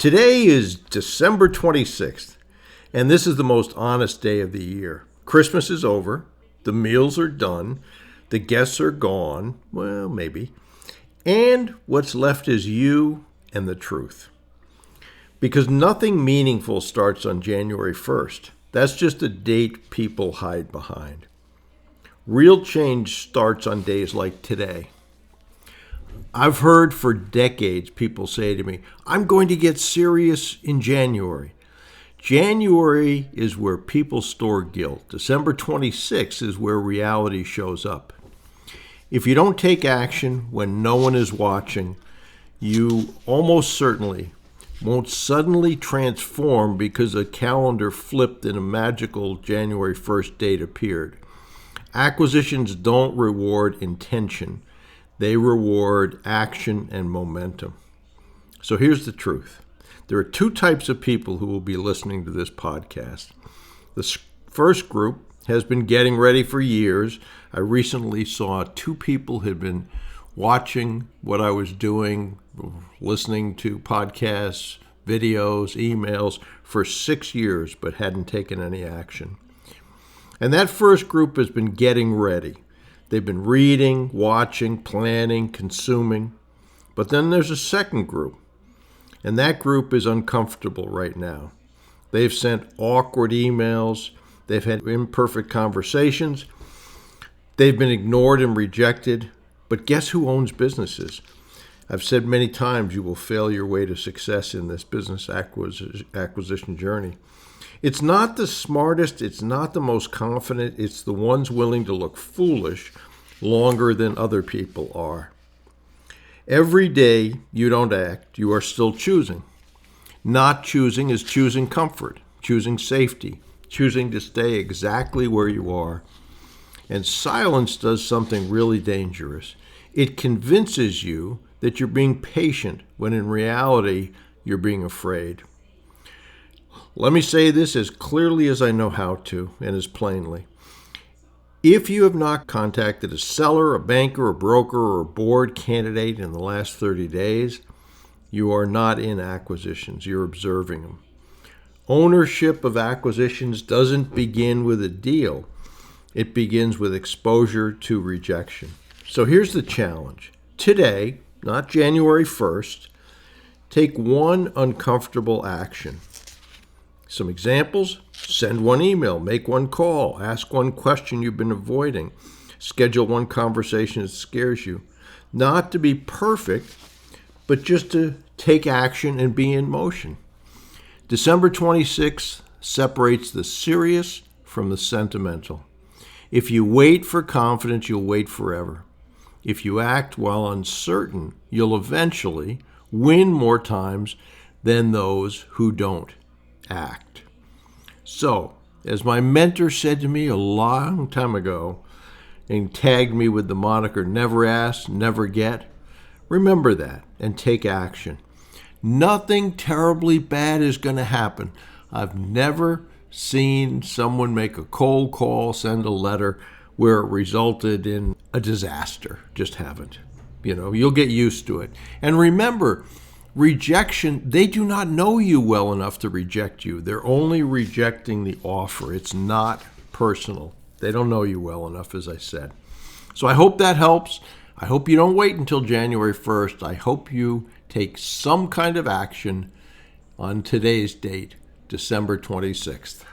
Today is December 26th, and this is the most honest day of the year. Christmas is over, the meals are done, the guests are gone, well, maybe, and what's left is you and the truth. Because nothing meaningful starts on January 1st. That's just a date people hide behind. Real change starts on days like today. I've heard for decades people say to me, I'm going to get serious in January. January is where people store guilt. December 26th is where reality shows up. If you don't take action when no one is watching, you almost certainly won't suddenly transform because a calendar flipped and a magical January 1st date appeared. Acquisitions don't reward intention. They reward action and momentum. So here's the truth. There are two types of people who will be listening to this podcast. The first group has been getting ready for years. I recently saw two people had been watching what I was doing, listening to podcasts, videos, emails for 6 years, but hadn't taken any action. And that first group has been getting ready. They've been reading, watching, planning, consuming. But then there's a second group, and that group is uncomfortable right now. They've sent awkward emails. They've had imperfect conversations. They've been ignored and rejected. But guess who owns businesses? I've said many times you will fail your way to success in this business acquisition journey. It's not the smartest, it's not the most confident, it's the ones willing to look foolish longer than other people are. Every day you don't act, you are still choosing. Not choosing is choosing comfort, choosing safety, choosing to stay exactly where you are. And silence does something really dangerous. It convinces you that you're being patient when in reality you're being afraid. Let me say this as clearly as I know how to and as plainly. If you have not contacted a seller, a banker, a broker, or a board candidate in the last 30 days, you are not in acquisitions. You're observing them. Ownership of acquisitions doesn't begin with a deal. It begins with exposure to rejection. So here's the challenge. Today, not January 1st, take one uncomfortable action. Some examples: send one email, make one call, ask one question you've been avoiding, schedule one conversation that scares you. Not to be perfect, but just to take action and be in motion. December 26th separates the serious from the sentimental. If you wait for confidence, you'll wait forever. If you act while uncertain, you'll eventually win more times than those who don't act. So, as my mentor said to me a long time ago and tagged me with the moniker never ask, never get, remember that and take action. Nothing terribly bad is going to happen. I've never seen someone make a cold call, send a letter where it resulted in a disaster. Just haven't. You'll get used to it. And remember, rejection, they do not know you well enough to reject you. They're only rejecting the offer. It's not personal. They don't know you well enough, as I said. So I hope that helps. I hope you don't wait until January 1st. I hope you take some kind of action on today's date, December 26th.